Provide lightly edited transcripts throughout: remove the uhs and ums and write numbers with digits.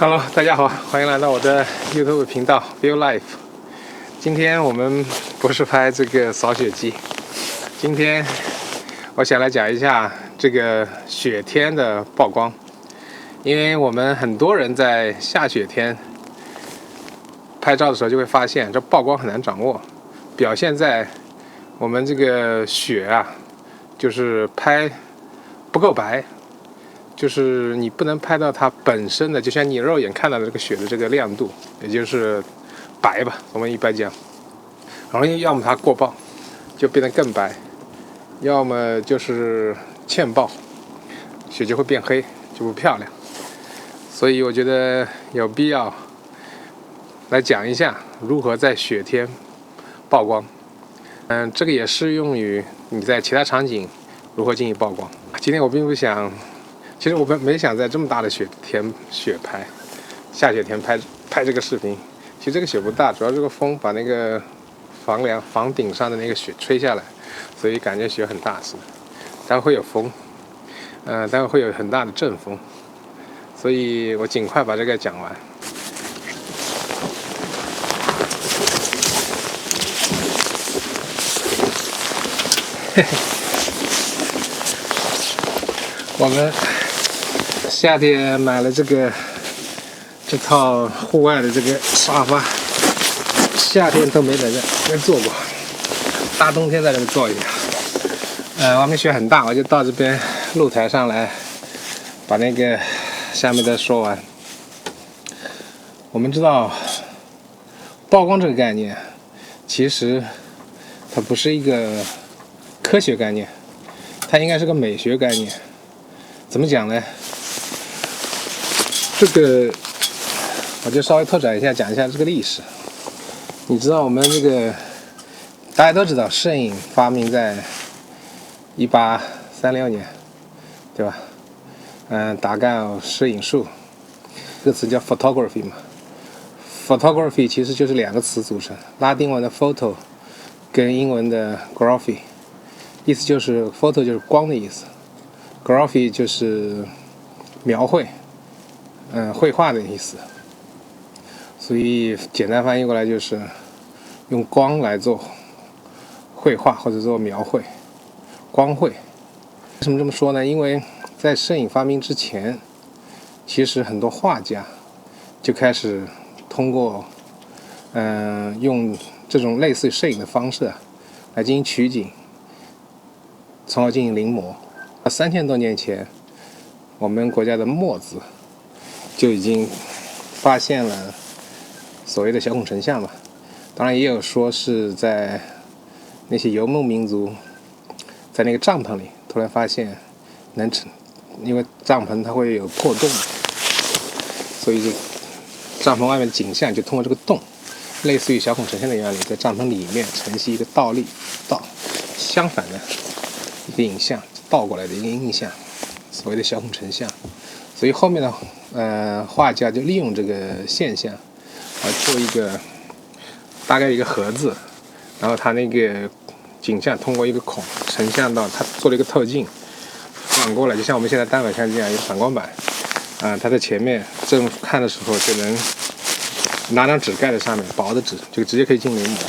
Hello， 大家好，欢迎来到我的 YouTube 频道 View Life。今天我们不是拍这个扫雪机，今天我想来讲一下这个雪天的曝光。因为我们很多人在下雪天拍照的时候就会发现，这曝光很难掌握，表现在我们这个雪啊，就是拍不够白。就是你不能拍到它本身的，就像你肉眼看到的这个雪的这个亮度，也就是白吧，我们一般讲。然后要么它过曝，就变得更白；要么就是欠曝，雪就会变黑，就不漂亮。所以我觉得有必要来讲一下如何在雪天曝光。这个也适用于你在其他场景如何进行曝光。今天我并不想。其实我没想在这么大的下雪天拍这个视频。其实这个雪不大，主要这个风把那个房顶上的那个雪吹下来，所以感觉雪很大是的。待会会有风，待会会有很大的阵风，所以我尽快把这个讲完。我们夏天买了这套户外的这个沙发，夏天都没在这坐过，大冬天在这坐一下。外面雪很大，我就到这边露台上来把那个下面的说完。我们知道曝光这个概念，其实它不是一个科学概念，它应该是个美学概念。怎么讲呢？这个我就稍微拓展一下，讲一下这个历史。你知道我们这个大家都知道，摄影发明在1836年，对吧？大概摄影术，这个词叫 photography 嘛。photography 其实就是两个词组成，拉丁文的 photo 跟英文的 graphy， 意思就是 photo 就是光的意思。graphy 就是描绘，绘画的意思，所以简单翻译过来就是用光来做绘画或者做描绘，光绘。为什么这么说呢？因为在摄影发明之前，其实很多画家就开始通过用这种类似于摄影的方式来进行取景，从而进行临摹。3000多年前，我们国家的墨子就已经发现了所谓的小孔成像嘛。当然也有说是在那些游牧民族在那个帐篷里突然发现因为帐篷它会有破洞，所以就帐篷外面的景象就通过这个洞，类似于小孔成像的原理，在帐篷里面呈现一个相反的一个影像，倒过来的一个印象，所谓的小孔成像。所以后面的画家就利用这个现象做一个大概一个盒子，然后他那个景象通过一个孔成像到，他做了一个透镜，反过来就像我们现在单反相机这样一个反光板，他在前面正看的时候就能拿张纸盖在上面，薄的纸就直接可以进临摹。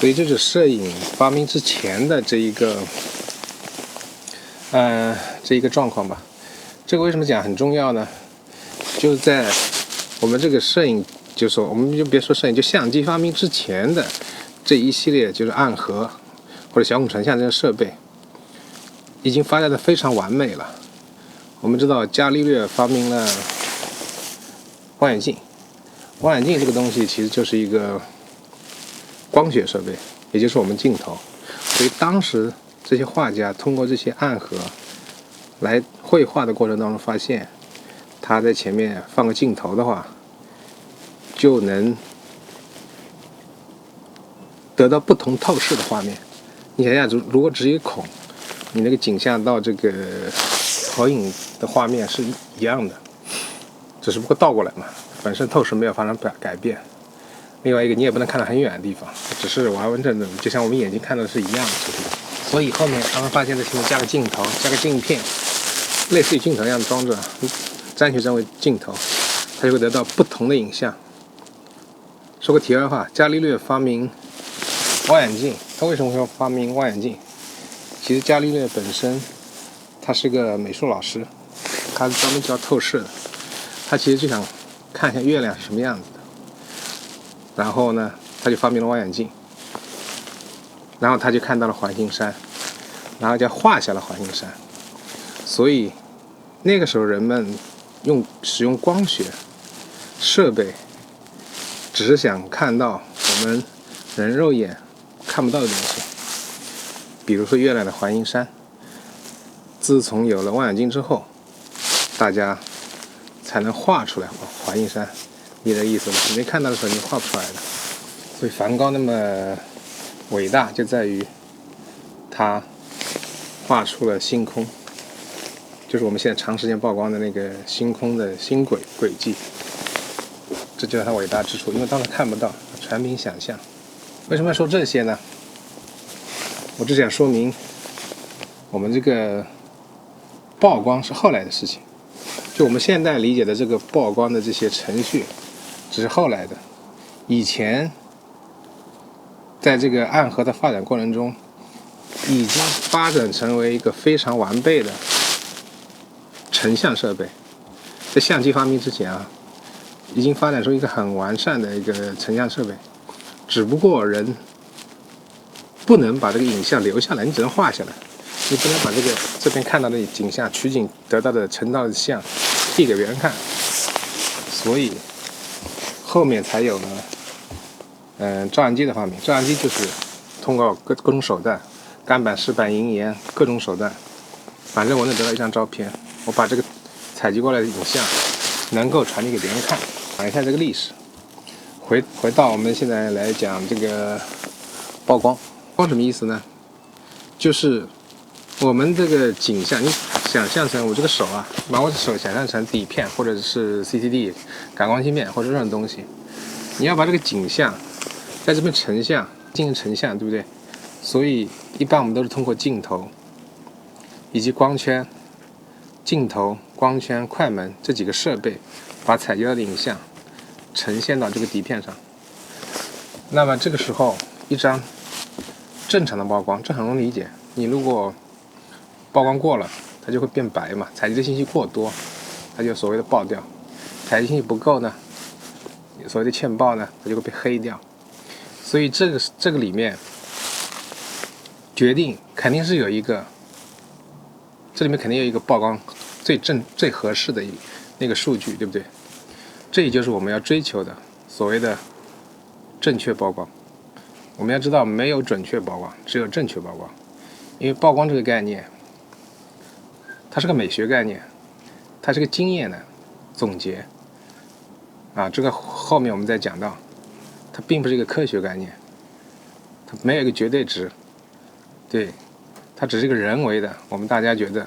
所以这是摄影发明之前的这一个状况吧。这个为什么讲很重要呢？就是在我们这个摄影，就是说我们就别说摄影，就相机发明之前的这一系列，就是暗盒或者小孔成像这个设备，已经发展的非常完美了。我们知道伽利略发明了望远镜，望远镜这个东西其实就是一个光学设备，也就是我们镜头。所以当时这些画家通过这些暗盒来绘画的过程当中，发现他在前面放个镜头的话，就能得到不同透视的画面。你想想，如果只有孔，你那个景象到这个投影的画面是一样的，只是不过倒过来嘛，本身透视没有发生改变。另外一个，你也不能看到很远的地方，只是完完整整，就像我们眼睛看到的是一样的。所以后面他们发现在前面加个镜头，加个镜片，类似于镜头一样的装置，沾取成为镜头，它就会得到不同的影像。说个题外话，伽利略发明望远镜，他为什么会发明望远镜？其实伽利略本身他是个美术老师，他是专门教透视的，他其实就想看一下月亮是什么样子的。然后呢，他就发明了望远镜，然后他就看到了环形山，然后就画下了环形山。所以那个时候人们使用光学设备，只是想看到我们人肉眼看不到的东西，比如说月亮的环形山。自从有了望远镜之后，大家才能画出来环形山。你的意思吗？你没看到的时候你画不出来的。所以梵高那么伟大，就在于他画出了星空，就是我们现在长时间曝光的那个星空的星轨迹。这就是他伟大之处，因为当时看不到，全凭想象。为什么要说这些呢？我只想说明，我们这个曝光是后来的事情，就我们现在理解的这个曝光的这些程序，只是后来的。以前，在这个暗河的发展过程中，已经发展成为一个非常完备的成像设备。在相机发明之前啊，已经发展出一个很完善的一个成像设备，只不过人不能把这个影像留下来，你只能画下来，你不能把这边看到的景象取景得到的成到的像递给别人看，所以后面才有了照相机的发明。照相机就是通过各种手段，干板、湿板、银盐各种手段，反正我能得到一张照片，我把这个采集过来的影像能够传递给别人看。讲一下这个历史，回到我们现在来讲这个曝光。曝光什么意思呢？就是我们这个景象，你想象成我这个手啊，把我的手想象成底片或者是 CCD 感光芯片或者任何东西，你要把这个景象在这边成像，进行成像，对不对？所以一般我们都是通过镜头以及光圈、镜头、光圈、快门这几个设备，把采集到的影像呈现到这个底片上。那么这个时候，一张正常的曝光，这很容易理解。你如果曝光过了，它就会变白嘛，采集的信息过多，它就所谓的爆掉；采集信息不够呢，所谓的欠曝呢，它就会被黑掉。所以这个里面决定肯定是有一个，这里面肯定有一个曝光最合适的那个数据，对不对？这也就是我们要追求的所谓的正确曝光。我们要知道，没有准确曝光，只有正确曝光。因为曝光这个概念，它是个美学概念，它是个经验的总结啊。这个后面我们再讲到，它并不是一个科学概念，它没有一个绝对值，对，它只是一个人为的，我们大家觉得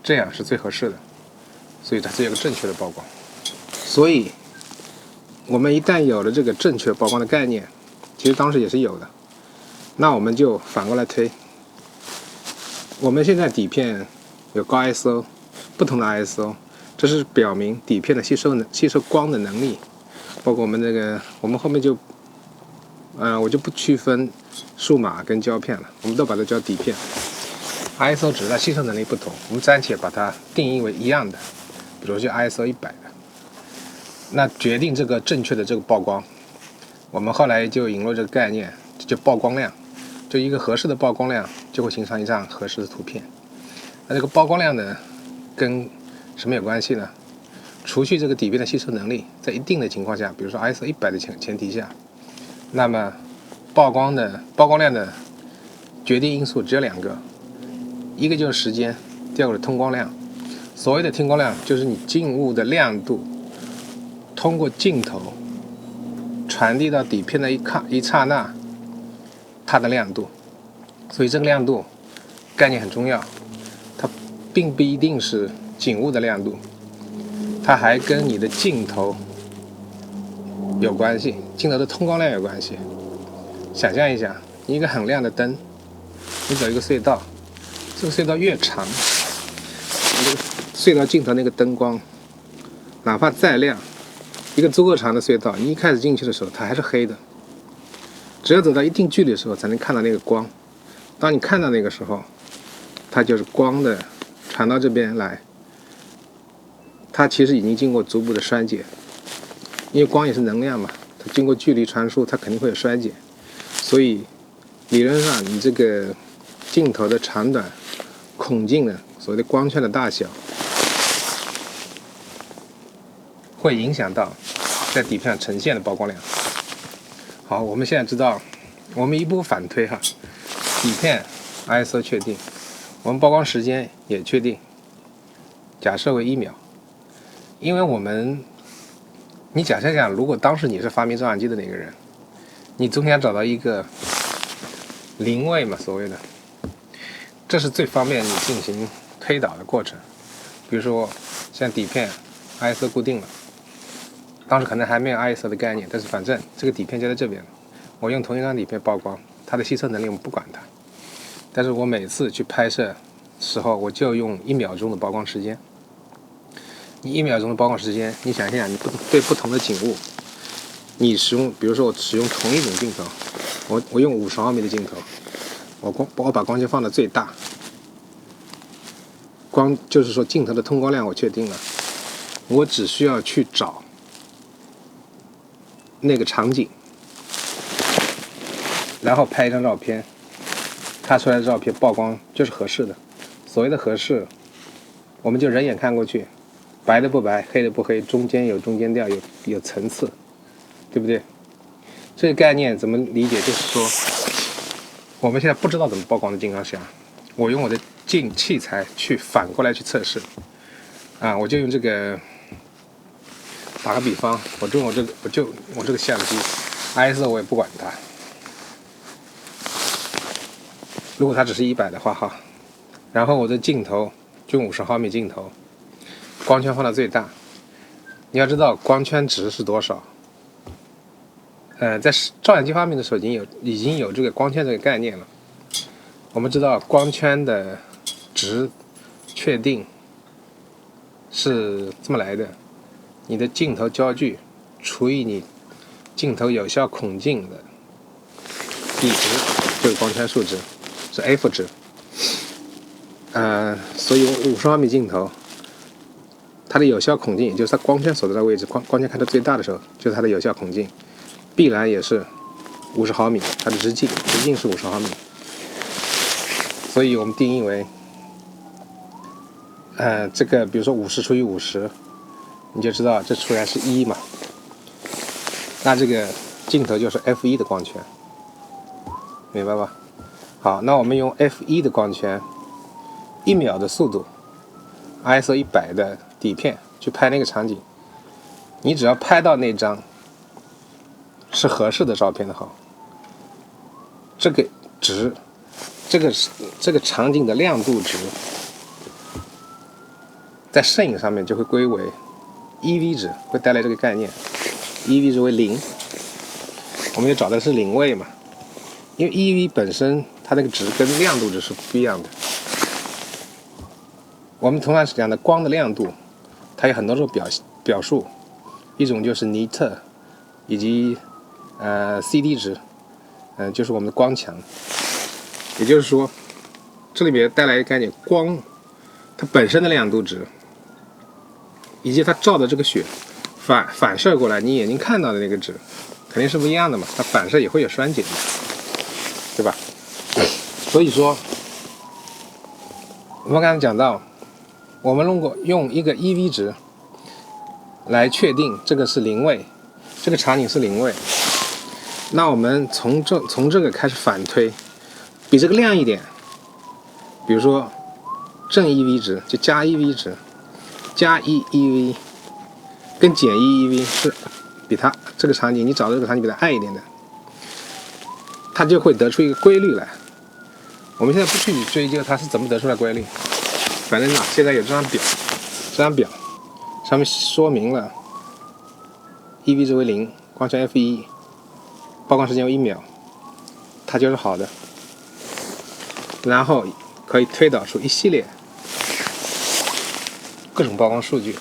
这样是最合适的，所以它是有个正确的曝光。所以我们一旦有了这个正确曝光的概念，其实当时也是有的，那我们就反过来推。我们现在底片有高 ISO 不同的 ISO， 这是表明底片的吸收光的能力。包括我们后面就我就不区分数码跟胶片了，我们都把它叫底片。ISO 指它吸收能力不同，我们暂且把它定义为一样的，比如就 ISO 100的。那决定这个正确的这个曝光，我们后来就引入这个概念，就曝光量。就一个合适的曝光量，就会形成一张合适的图片。那这个曝光量呢，跟什么有关系呢？除去这个底片的吸收能力，在一定的情况下，比如说 ISO 100的前提下，那么曝光量的决定因素只有2个，一个就是时间，第二个是通光量。所谓的通光量，就是你静物的亮度通过镜头传递到底片的一刹那，它的亮度。所以这个亮度概念很重要，它并不一定是景物的亮度，它还跟你的镜头有关系，镜头的通光量有关系。想象一下，一个很亮的灯，你走一个隧道，这个隧道越长，这个隧道尽头那个灯光哪怕再亮，一个足够长的隧道，你一开始进去的时候它还是黑的，只有走到一定距离的时候才能看到那个光。当你看到那个时候，它就是光的传到这边来，它其实已经经过逐步的衰减，因为光也是能量嘛，它经过距离传输，它肯定会有衰减，所以理论上你这个镜头的长短、孔径的所谓的光圈的大小，会影响到在底片上呈现的曝光量。好，我们现在知道，我们一步反推哈，底片 ISO 确定，我们曝光时间也确定，假设为1秒。因为你假设想，如果当时你是发明照相机的那个人，你总想找到一个零位嘛，所谓的，这是最方便你进行推导的过程。比如说像底片 ISO 固定了，当时可能还没有 ISO 的概念，但是反正这个底片就在这边，我用同一张底片曝光，它的吸收能力我们不管它，但是我每次去拍摄时候，我就用1秒钟的曝光时间。你1秒钟的曝光时间，你想一想，你对不同的景物，你使用，比如说我使用同一种镜头，我用50毫米的镜头，我把光圈放到最大，就是说镜头的通光量我确定了，我只需要去找那个场景，然后拍一张照片，拍出来的照片曝光就是合适的。所谓的合适，我们就人眼看过去，白的不白，黑的不黑，中间有中间调，有层次，对不对？这个概念怎么理解？就是说，我们现在不知道怎么曝光的情况下，我用我的器材去反过来去测试。我就用这个，打个比方，我这个相机 ISO 我也不管它，如果它只是100的话哈，然后我的镜头就用50毫米镜头，光圈放到最大。你要知道光圈值是多少？在照相机发明的时候已经有这个光圈这个概念了。我们知道光圈的值确定是这么来的：你的镜头焦距除以你镜头有效孔径的比值，就是光圈数值，是 F 值。所以50毫米镜头，它的有效孔径，也就是它光圈所在的位置，光圈看到最大的时候，就是它的有效孔径，必然也是50毫米，它的直径是50毫米。所以我们定义为，这个比如说50除以50，你就知道这出来是1嘛。那这个镜头就是 F1 的光圈，明白吧？好，那我们用 F1 的光圈，1秒的速度 ，ISO 100的底片去拍那个场景，你只要拍到那张是合适的照片的话，这个值，这个场景的亮度值，在摄影上面就会归为 EV 值，会带来这个概念 ，EV 值为0，我们就找的是0位嘛，因为 EV 本身它那个值跟亮度值是不一样的。我们同样是讲的光的亮度，它有很多种表述，一种就是尼特，以及CD 值，就是我们的光强。也就是说，这里面带来一个概念，光它本身的亮度值，以及它照的这个雪反射过来，你眼睛看到的那个值，肯定是不一样的嘛。它反射也会有衰减的，对吧？所以说，我们刚才讲到，我们如果用一个 EV 值来确定这个是0位，这个场景是0位，那我们从这个开始反推，比这个亮一点，比如说正 EV 值就加 EV 值，加1 EV 跟减1 EV 是比它这个场景，你找的这个场景比它暗一点的，它就会得出一个规律来。我们现在不去追究它是怎么得出来规律，反正现在有这张表上面说明了 EV 值为0，光圈 F1， 曝光时间为1秒，它就是好的。然后可以推导出一系列各种曝光数据。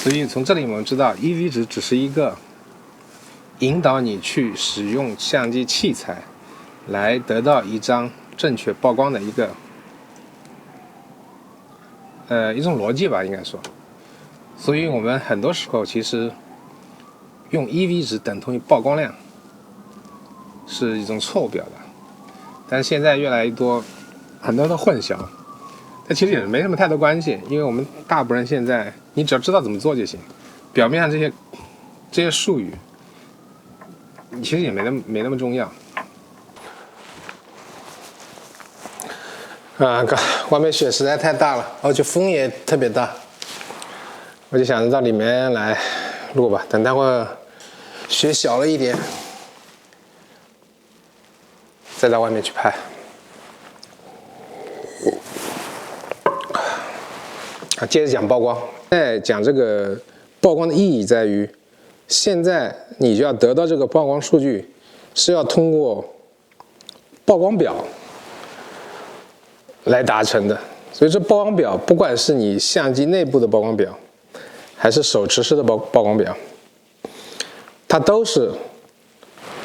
所以从这里我们知道 EV 值只是一个引导你去使用相机器材来得到一张正确曝光的一种逻辑吧，应该说。所以我们很多时候其实用 EV 值等同于曝光量是一种错误表达，但是现在越来越多很多的混淆，但其实也没什么太多关系，因为我们大部分人现在你只要知道怎么做就行，表面上这些术语其实也没那么重要。外面雪实在太大了，而且风也特别大，我就想着到里面来录吧，等待会儿雪小了一点再到外面去拍。接着讲曝光。在讲这个曝光的意义在于，现在你就要得到这个曝光数据是要通过曝光表来达成的。所以这曝光表不管是你相机内部的曝光表还是手持式的曝光表，它都是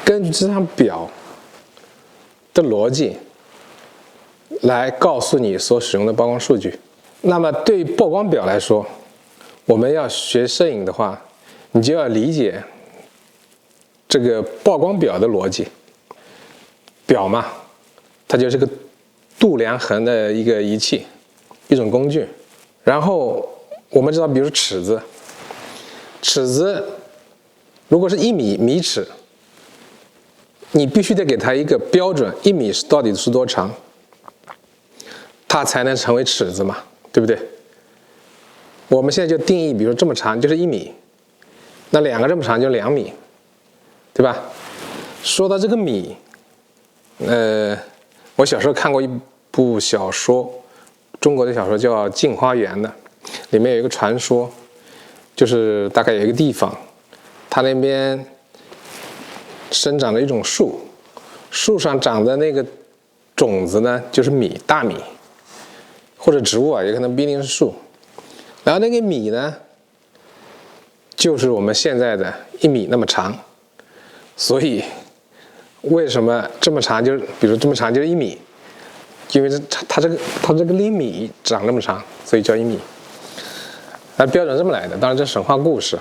根据这张表的逻辑来告诉你所使用的曝光数据。那么对于曝光表来说，我们要学摄影的话，你就要理解这个曝光表的逻辑。表嘛，它就是个度量衡的一个仪器，一种工具。然后我们知道，比如尺子如果是米尺，你必须得给它一个标准，1米到底是多长，它才能成为尺子嘛，对不对？我们现在就定义，比如这么长就是1米，那2个这么长就2米，对吧？说到这个米，我小时候看过一部小说，中国的小说叫《镜花缘》的，里面有一个传说，就是大概有一个地方，它那边生长的一种树，树上长的那个种子呢，就是大米，或者植物啊，也可能不一定是树。然后那个米呢，就是我们现在的1米那么长。所以为什么这么长，就是比如这么长就是1米，因为它这个厘米长那么长，所以叫1米。标准这么来的，当然这是神话故事。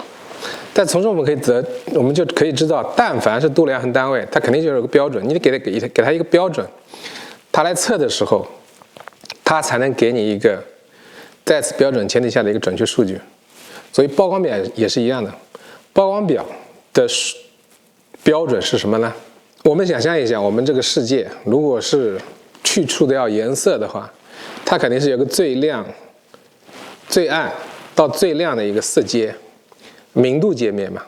但从中我们就可以知道，但凡是度量衡单位，它肯定就有个标准，你得给它一个标准，它来测的时候，它才能给你一个在此标准前提下的一个准确数据。所以曝光表也是一样的，曝光表的标准是什么呢？我们想象一下，我们这个世界如果是去除掉颜色的话，它肯定是有个最亮、最暗到最亮的一个色阶，明度界面嘛。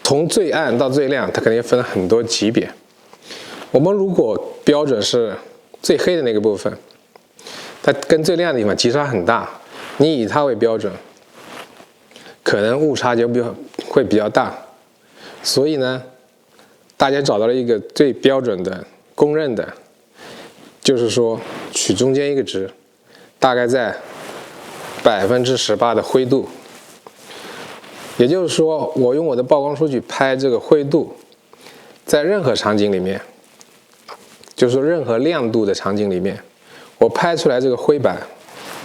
从最暗到最亮，它肯定分很多级别。我们如果标准是最黑的那个部分，它跟最亮的地方极差很大，你以它为标准，可能误差就会比较大。所以呢，大家找到了一个最标准的、公认的，就是说取中间一个值，大概在18%的灰度。也就是说，我用我的曝光数据拍这个灰度，在任何场景里面，就是说任何亮度的场景里面，我拍出来这个灰板，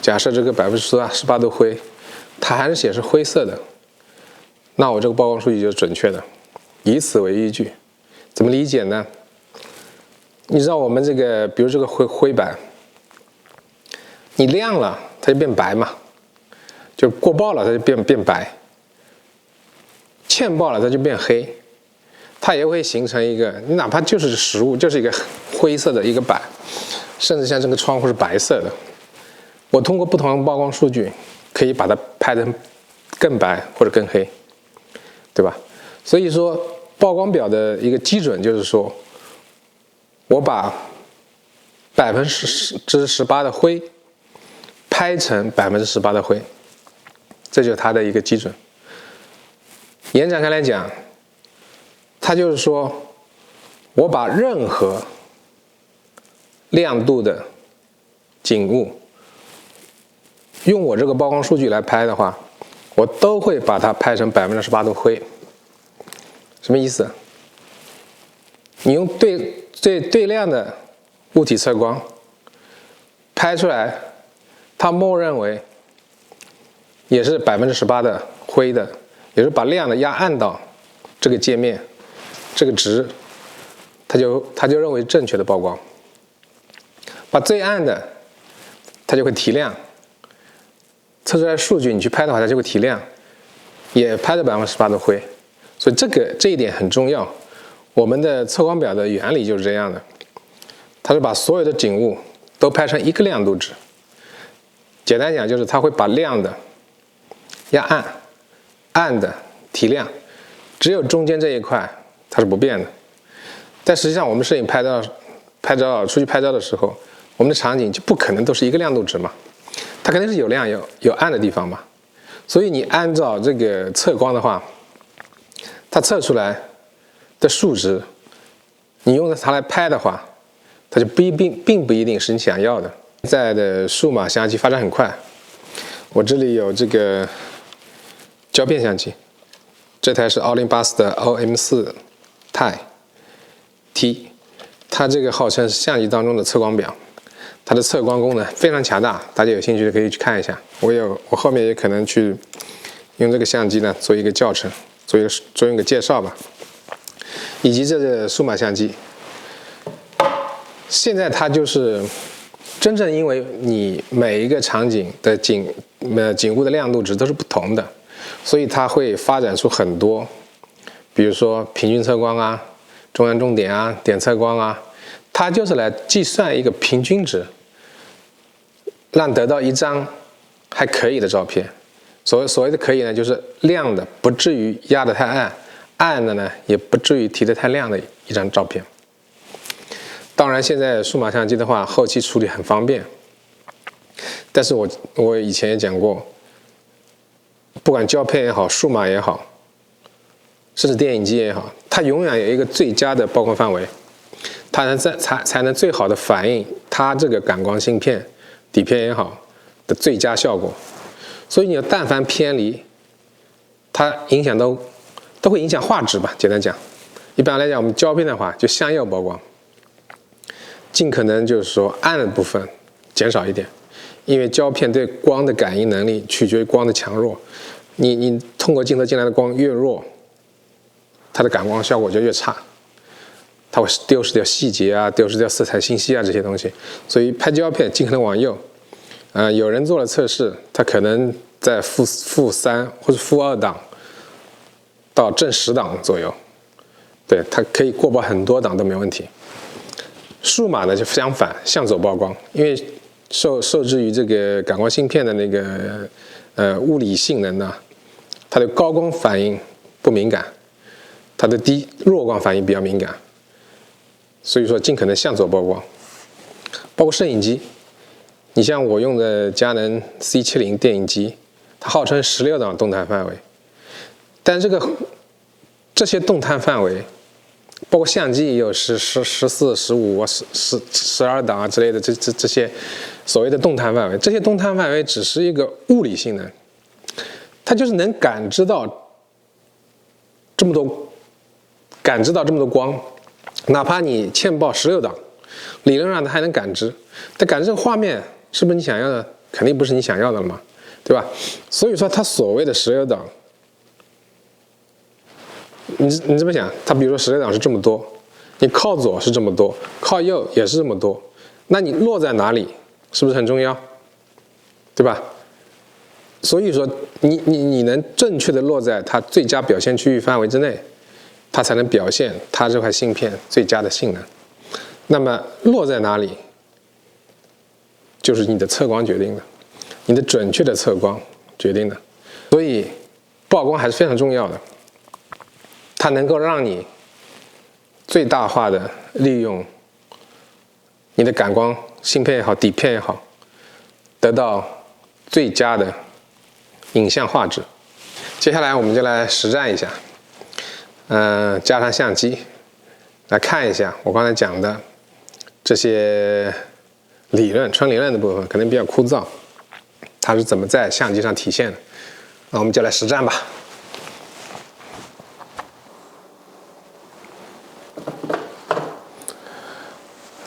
假设这个18%的灰，它还是显示灰色的，那我这个曝光数据就是准确的，以此为依据。怎么理解呢？你知道我们这个，比如这个灰板，你亮了它就变白嘛，就过曝了它就变白，欠曝了它就变黑，它也会形成一个，你哪怕就是实物，就是一个灰色的一个板，甚至像这个窗户是白色的，我通过不同的曝光数据可以把它拍得更白或者更黑，对吧？所以说曝光表的一个基准就是说，我把18%的灰拍成18%的灰，这就是它的一个基准。延展开来讲，它就是说，我把任何亮度的景物用我这个曝光数据来拍的话，我都会把它拍成18%度灰。什么意思？你用对亮的物体测光拍出来，它默认为也是18%的灰的，也是把亮的压暗到这个界面这个值，它就认为正确的曝光。把最暗的它就会提亮，测出来数据你去拍的话，它就会提亮，也拍到18%的灰。所以这一点很重要。我们的测光表的原理就是这样的，它是把所有的景物都拍成一个亮度值。简单讲就是它会把亮的压暗，暗的提亮，只有中间这一块它是不变的。但实际上我们摄影拍照出去拍照的时候，我们的场景就不可能都是一个亮度值嘛，它肯定是有亮有暗的地方嘛。所以你按照这个测光的话，它测出来的数值，你用它来拍的话，它就并不一定是你想要的。现在的数码相机发展很快，我这里有这个胶片相机，这台是奥林巴斯的 OM4 T， 它这个号称是相机当中的测光表，它的测光功能非常强大，大家有兴趣的可以去看一下。我后面也可能去用这个相机呢做一个教程，做一个介绍吧。以及这个数码相机，现在它就是真正因为你每一个场景的景物的亮度值都是不同的，所以它会发展出很多，比如说平均测光啊、中央重点啊、点测光啊，它就是来计算一个平均值，让得到一张还可以的照片。所谓的可以呢，就是亮的不至于压得太暗，暗的呢也不至于提得太亮的一张照片。当然现在数码相机的话后期处理很方便，但是我以前也讲过，不管胶片也好，数码也好，甚至电影机也好，它永远有一个最佳的曝光范围，它才能最好的反映它这个感光芯片底片也好的最佳效果。所以你但凡偏离，它影响都会影响画质吧。简单讲，一般来讲，我们胶片的话就向右曝光，尽可能就是说暗的部分减少一点，因为胶片对光的感应能力取决于光的强弱。你通过镜头进来的光越弱，它的感光效果就越差，它会丢失掉细节啊，丢失掉色彩信息啊这些东西。所以拍胶片尽可能往右。有人做了测试，它可能在-3或者-2档到正10档左右，对，它可以过曝很多档都没问题。数码呢就相反，向左曝光，因为受制于这个感光芯片的那个物理性能呢，它的高光反应不敏感，它的弱光反应比较敏感，所以说尽可能向左曝光。包括摄影机，你像我用的佳能 C70 电影机，它号称16档动态范围，但这些动态范围，包括相机也有14、15、12档啊之类的这些所谓的动态范围，这些动态范围只是一个物理性能，它就是能感知到这么多光，哪怕你欠曝16档，理论上它还能感知，但感知这个画面是不是你想要的？肯定不是你想要的了嘛，对吧？所以说它所谓的16档，你这么想，它比如说16档是这么多，你靠左是这么多，靠右也是这么多，那你落在哪里是不是很重要？对吧？所以说你能正确的落在它最佳表现区域范围之内，它才能表现它这块芯片最佳的性能。那么落在哪里，就是你的测光决定的，你的准确的测光决定的。所以曝光还是非常重要的，它能够让你最大化的利用你的感光芯片也好，底片也好，得到最佳的影像画质。接下来我们就来实战一下，加上相机来看一下我刚才讲的这些纯理论的部分可能比较枯燥，它是怎么在相机上体现的。那我们就来实战吧。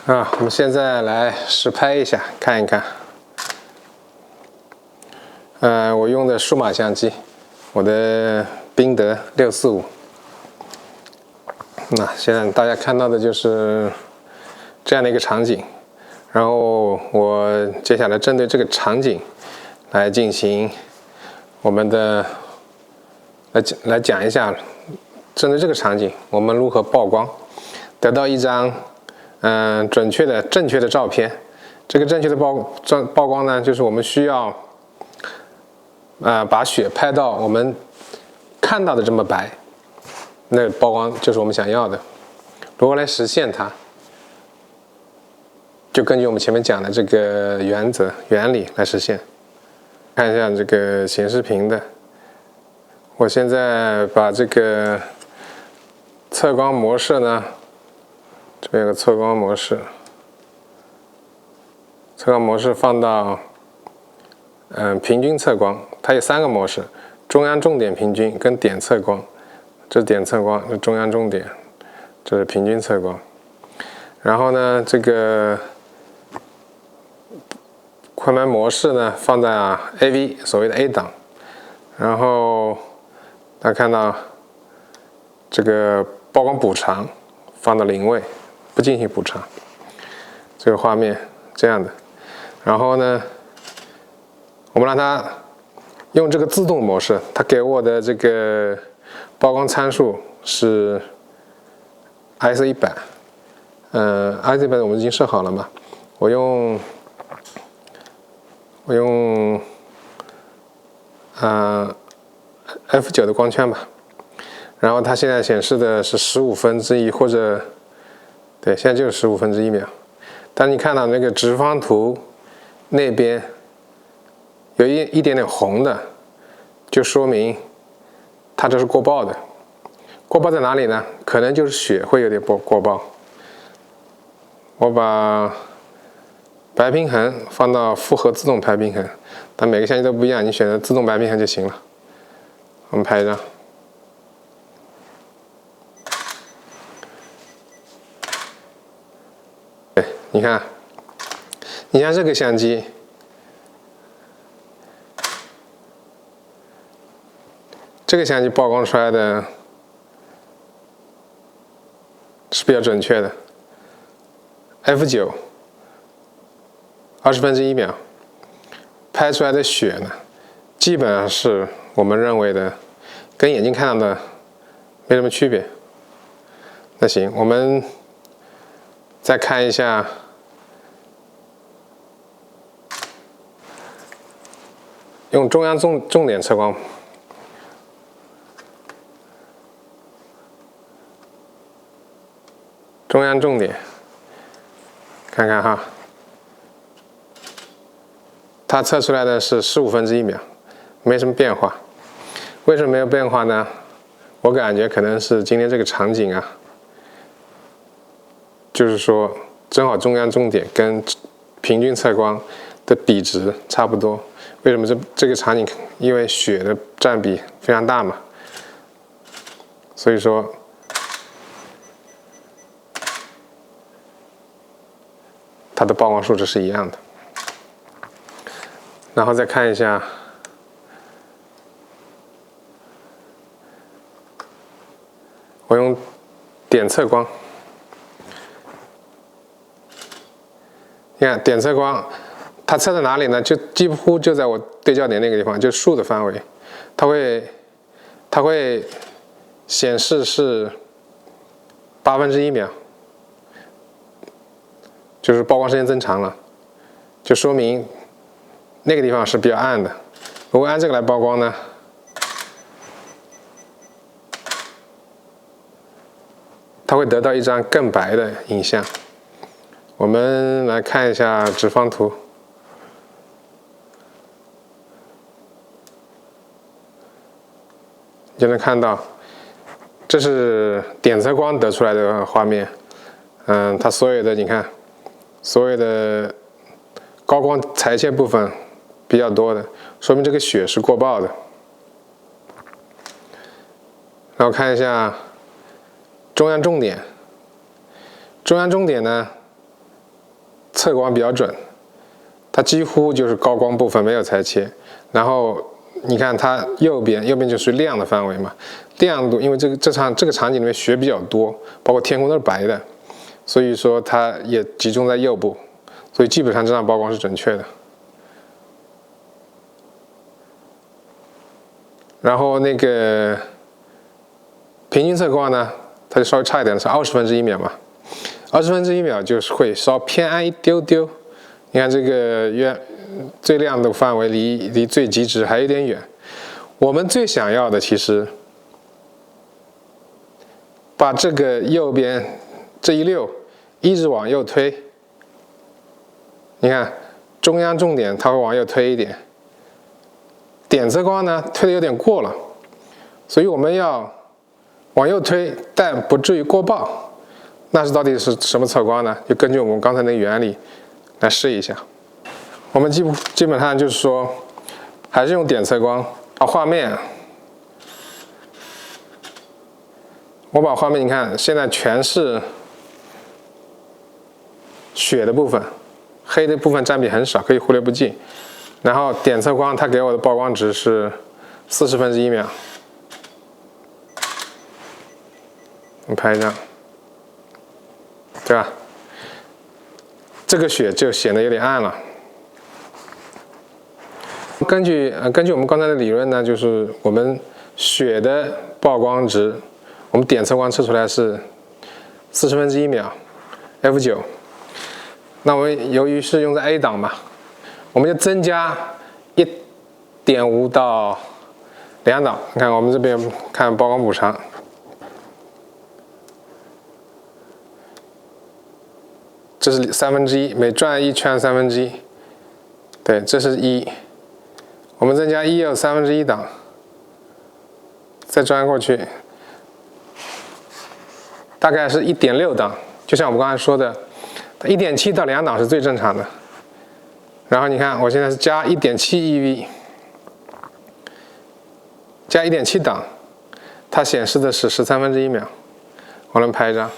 我们现在来实拍一下，看一看。我用的数码相机，我的宾得645。那现在大家看到的就是这样的一个场景，然后我接下来针对这个场景来进行我们的来讲一下，针对这个场景我们如何曝光，得到一张准确的正确的照片。这个正确的曝光呢，就是我们需要把雪拍到我们看到的这么白，那曝光就是我们想要的。如何来实现它？就根据我们前面讲的这个原理来实现。看一下这个显示屏的，我现在把这个测光模式呢，这边有个测光模式，测光模式放到平均测光，它有3个模式：中央重点平均跟点测光。这是点测光，这是中央重点，这是平均测光。然后呢，这个快门模式呢放在AV， 所谓的 A 档。然后大家看到这个曝光补偿放到0位，不进行补偿。这个画面这样的。然后呢，我们让它用这个自动模式，它给我的这个曝光参数是 ISO100。ISO100 我们已经设好了嘛，我用F9 的光圈吧。然后它现在显示的是1/15或者对，现在就是1/15秒。当你看到那个直方图那边有一点点红的，就说明它这是过曝的。过曝在哪里呢？可能就是雪会有点过曝。我把白平衡放到复合自动白平衡，但每个相机都不一样，你选择自动白平衡就行了。我们拍一张。对，你看，你像这个相机，这个相机曝光出来的是比较准确的。F9 1/20秒拍出来的雪呢，基本上是我们认为的跟眼睛看到的没什么区别。那行，我们再看一下用中央重点测光，中央重点，看看哈，它测出来的是1/15秒，没什么变化。为什么没有变化呢？我感觉可能是今天这个场景就是说正好中央重点跟平均测光的比值差不多。为什么这个场景？因为雪的占比非常大嘛，所以说它的曝光数值是一样的。然后再看一下我用点测光，你看点测光，它测在哪里呢？就几乎就在我对焦点那个地方，就树的范围，它会显示是1/8秒，就是曝光时间增长了，就说明那个地方是比较暗的。如果按这个来曝光呢，它会得到一张更白的影像。我们来看一下直方图，你就能看到，这是点测光得出来的画面。它所有的你看，所有的高光裁切部分比较多的，说明这个雪是过曝的。然后看一下中央重点，中央重点呢测光比较准，它几乎就是高光部分没有裁切。然后你看它右边就属于亮的范围嘛，亮度因为这个场景里面雪比较多，包括天空都是白的，所以说它也集中在右部，所以基本上这张曝光是准确的。然后那个平均测光呢，它就稍微差一点，是1/20秒嘛，1/20秒就是会稍偏暗一丢丢。你看这个最亮的范围离最极值还有点远。我们最想要的其实把这个右边这一溜一直往右推，你看中央重点它会往右推一点，点测光呢推的有点过了，所以我们要往右推，但不至于过曝。那是到底是什么测光呢？就根据我们刚才那个原理来试一下。我们基本上就是说，还是用点测光。把画面，我把画面你看，现在全是雪的部分，黑的部分占比很少，可以忽略不计。然后点测光，它给我的曝光值是1/40秒。我拍一张，对吧？这个雪就显得有点暗了。根据我们刚才的理论呢，就是我们雪的曝光值，我们点测光测出来是1/40秒 f9。那我们由于是用在 A 档嘛，我们就增加1.5到2档。你看我们这边看曝光补偿，这是1/3，每转一圈1/3，对，这是1。我们增加1有1/3档，再转过去，大概是1.6档。就像我们刚才说的，1.7到2档是最正常的。然后你看，我现在是加1.7 eV， 加1.7档，它显示的是1/13秒。我们拍一张。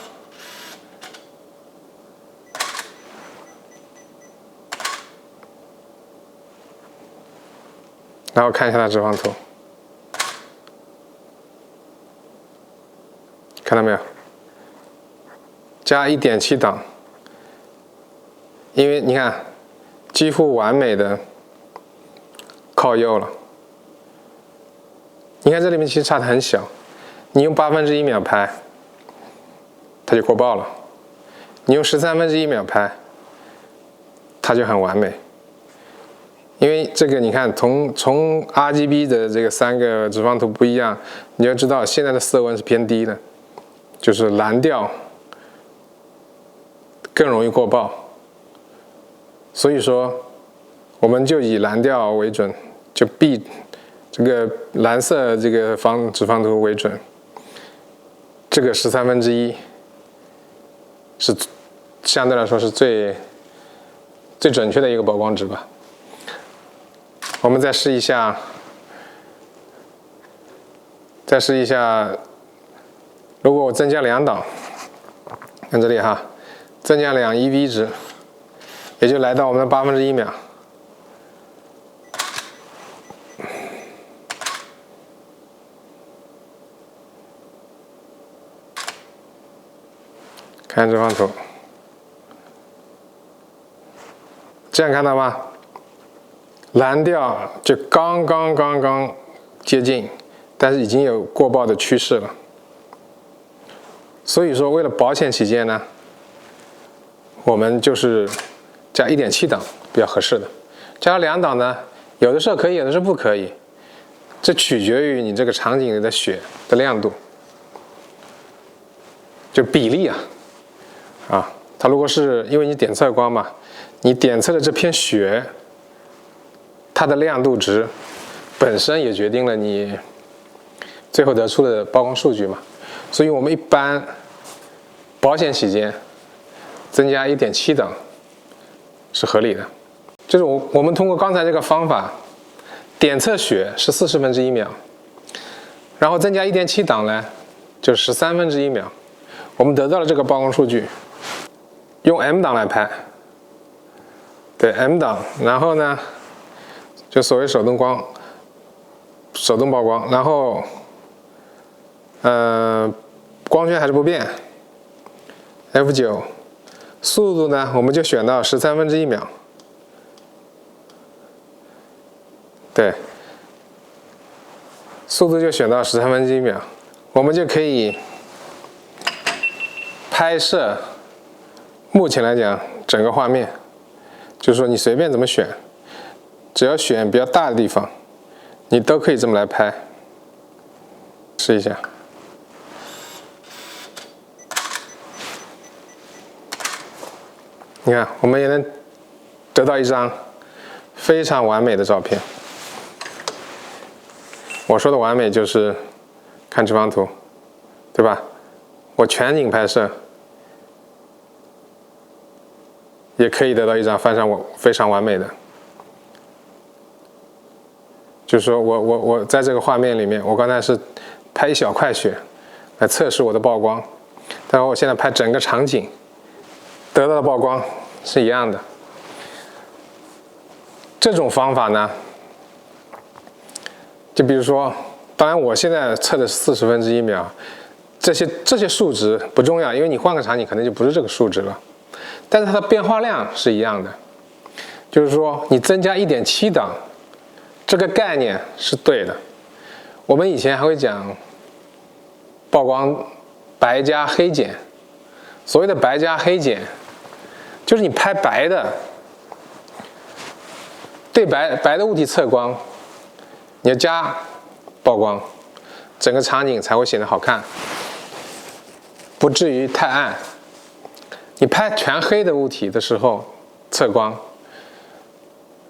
然后看一下它直放图，看到没有？加1.7档，因为你看，几乎完美的靠右了。你看这里面其实差的很小，你用1/8秒拍，它就过曝了；你用1/13秒拍，它就很完美。因为这个你看，从 RGB 的这个3个直放图不一样，你要知道现在的色温是偏低的，就是蓝调更容易过曝，所以说我们就以蓝调为准，就 B 这个蓝色这个直放图为准，这个1/13是相对来说是最准确的一个曝光值吧。我们再试一下，如果我增加2档，看这里哈，增加2 eV 值，也就来到我们的1/8秒。看直放图，这样看到吗？蓝调就刚刚接近，但是已经有过曝的趋势了。所以说，为了保险起见呢，我们就是加1.7档比较合适的。加2档呢，有的时候可以，有的时候不可以，这取决于你这个场景里的雪的亮度，就比例啊，它如果是因为你点测光嘛，你点测的这片雪，它的亮度值本身也决定了你最后得出的曝光数据嘛，所以我们一般保险起见，增加1.7档是合理的。就是我们通过刚才这个方法，点测雪是1/40秒，然后增加 1.7 档呢，就是1/13秒。我们得到了这个曝光数据，用 M 档来拍，对 M 档，然后呢，就所谓手动曝光，然后光圈还是不变 ，F9， 速度呢我们就选到1/13秒，对，速度就选到1/13秒，我们就可以拍摄。目前来讲，整个画面，就是说你随便怎么选，只要选比较大的地方，你都可以这么来拍。试一下。你看，我们也能得到一张非常完美的照片。我说的完美就是看这张图，对吧？我全景拍摄也可以得到一张非常完美的。就是说我在这个画面里面，我刚才是拍一小块雪来测试我的曝光，但我现在拍整个场景，得到的曝光是一样的。这种方法呢，就比如说，当然我现在测的是1/40秒，这些数值不重要，因为你换个场景可能就不是这个数值了。但是它的变化量是一样的，就是说你增加 1.7 档，这个概念是对的。我们以前还会讲曝光白加黑减，所谓的白加黑减，就是你拍白的，对白的物体测光，你要加曝光，整个场景才会显得好看，不至于太暗。你拍全黑的物体的时候测光，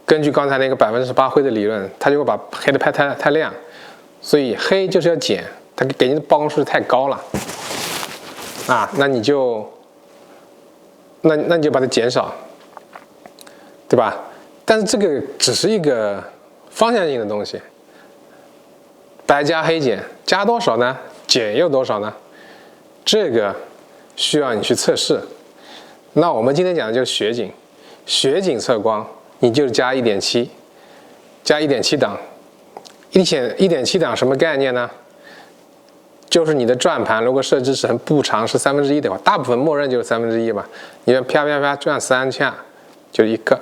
根据刚才那个18%灰的理论，它就会把黑的拍太亮，所以黑就是要减，它给你的曝光数太高了啊，那你就把它减少，对吧？但是这个只是一个方向性的东西，白加黑减，加多少呢？减又多少呢？这个需要你去测试。那我们今天讲的就是雪景，雪景测光，你就加 1.7， 加 1.7 档。1.7 档什么概念呢？就是你的转盘如果设置成步长是1/3的话，大部分默认就是1/3吧。你啪啪啪转3下，就1个，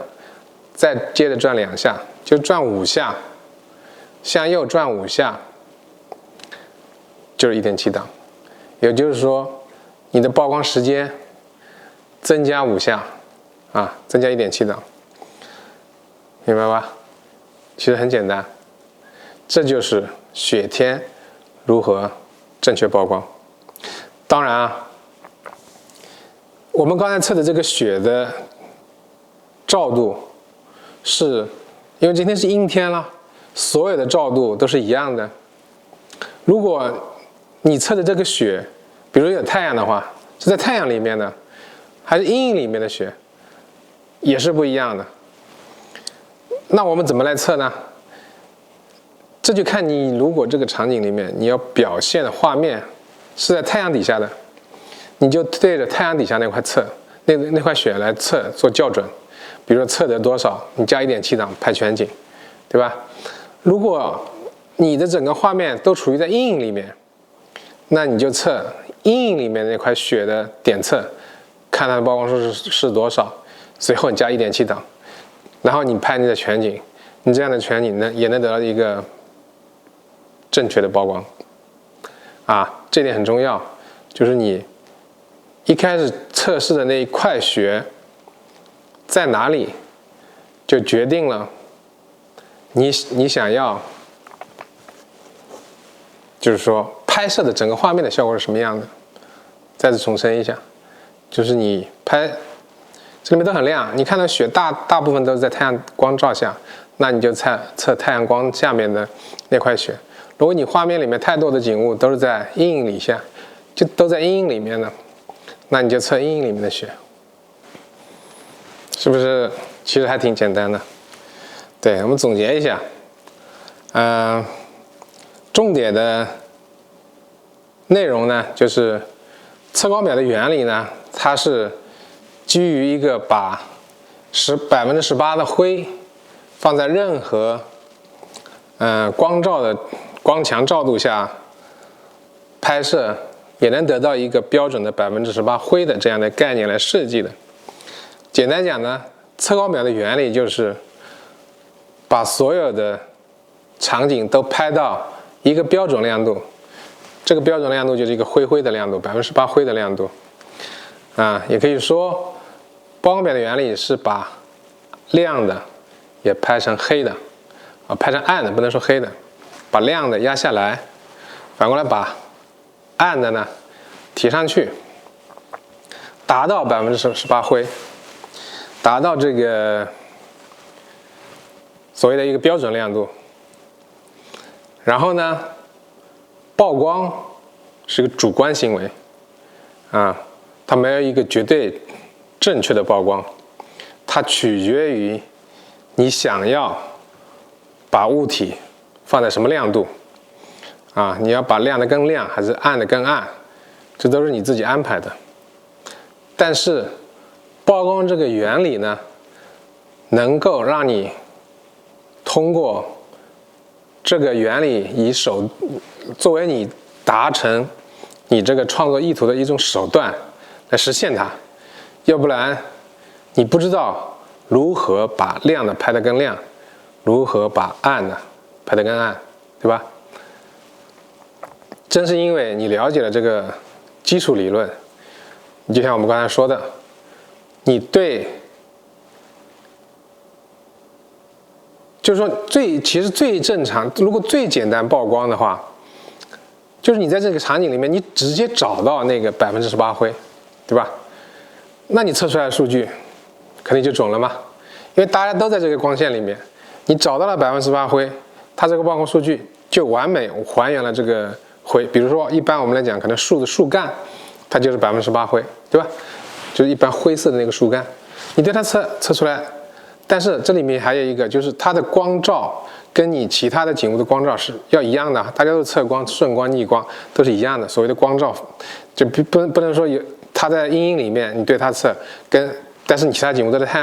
再接着转2下，就转5下，向右转5下，就是 1.7 档。也就是说，你的曝光时间增加5下，啊，增加 1.7 档，明白吧？其实很简单，这就是雪天如何正确曝光。当然啊，我们刚才测的这个雪的照度，是因为今天是阴天了，所有的照度都是一样的。如果你测的这个雪，比如有太阳的话，是在太阳里面的，还是阴影里面的雪，也是不一样的。那我们怎么来测呢？这就看你如果这个场景里面你要表现的画面是在太阳底下的，你就对着太阳底下那块测那块雪来测做校准。比如说测得多少，你加 1.7 档拍全景，对吧？如果你的整个画面都处于在阴影里面，那你就测阴影里面那块雪的点测，看它的曝光数是多少，随后你加 1.7 档，然后你拍你的全景，你这样的全景呢也能得到一个正确的曝光啊，这点很重要，就是你一开始测试的那一块雪在哪里，就决定了你想要，就是说拍摄的整个画面的效果是什么样的。再次重申一下，就是你拍这里面都很亮，你看到雪大部分都是在太阳光照下，那你就测太阳光下面的那块雪。如果你画面里面太多的景物都是在阴影里下，就都在阴影里面的，那你就测阴影里面的雪，是不是其实还挺简单的？对，我们总结一下，重点的内容呢，就是测光表的原理呢，它是基于一个把18%的灰放在任何光照的光强照度下拍摄，也能得到一个标准的18%灰的这样的概念来设计的。简单讲呢，测光表的原理就是把所有的场景都拍到一个标准亮度，这个标准亮度就是一个灰的亮度，18%灰的亮度也可以说光表的原理是把亮的也拍成黑的拍成暗的，不能说黑的，把亮的压下来，反过来把暗的呢提上去，达到18%灰，达到这个所谓的一个标准亮度。然后呢，曝光是个主观行为它没有一个绝对正确的曝光，它取决于你想要把物体放在什么亮度你要把亮的更亮还是暗的更暗，这都是你自己安排的。但是曝光这个原理呢，能够让你通过这个原理作为你达成你这个创作意图的一种手段来实现它，要不然你不知道如何把亮的拍得更亮，如何把暗的拍得更暗，对吧？正是因为你了解了这个基础理论，就像我们刚才说的，你对就是说其实最正常，如果最简单曝光的话，就是你在这个场景里面你直接找到那个18%灰，对吧？那你测出来的数据肯定就准了嘛，因为大家都在这个光线里面，你找到了18%灰，它这个曝光数据就完美还原了这个灰。比如说一般我们来讲，可能树的树干它就是18%灰，对吧？就是一般灰色的那个树干，你对它测出来，但是这里面还有一个，就是它的光照跟你其他的景物的光照是要一样的，大家都测光、顺光、逆光都是一样的。所谓的光照就不能说它在阴影里面你对它测但是你其他景物都在太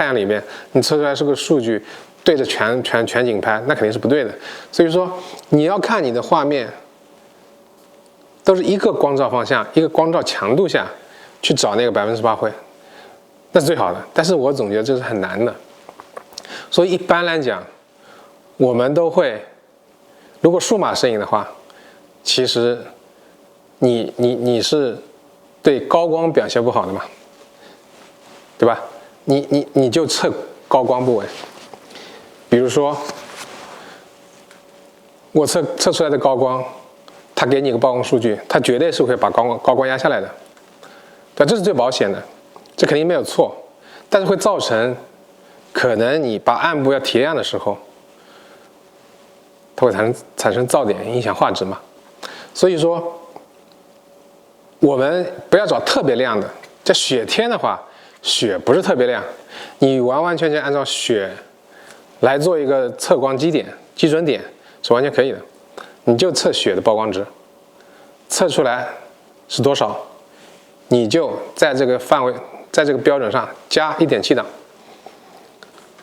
阳里面你测出来是个数据对着全景拍，那肯定是不对的。所以说你要看你的画面都是一个光照方向、一个光照强度下去找那个18%灰，那是最好的。但是我总觉得这是很难的，所以一般来讲，我们都会，如果数码摄影的话，其实你是对高光表现不好的嘛，对吧？你就测高光部位，比如说我测出来的高光，它给你个曝光数据，它绝对是会把高光压下来的，对吧？这是最保险的，这肯定没有错，但是会造成可能你把暗部要提亮的时候，它会产生噪点，影响画质嘛。所以说我们不要找特别亮的，在雪天的话，雪不是特别亮，你完全按照雪来做一个测光基准点是完全可以的。你就测雪的曝光值，测出来是多少，你就在这个范围，在这个标准上加1.7档，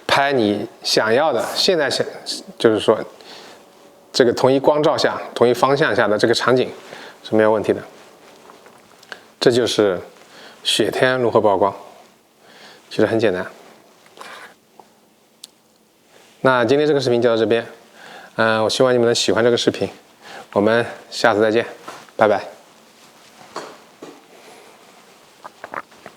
拍你想要的。现在就是说这个同一光照下、同一方向下的这个场景是没有问题的。这就是雪天如何曝光，其实很简单。那今天这个视频就到这边，我希望你们能喜欢这个视频，我们下次再见，拜拜。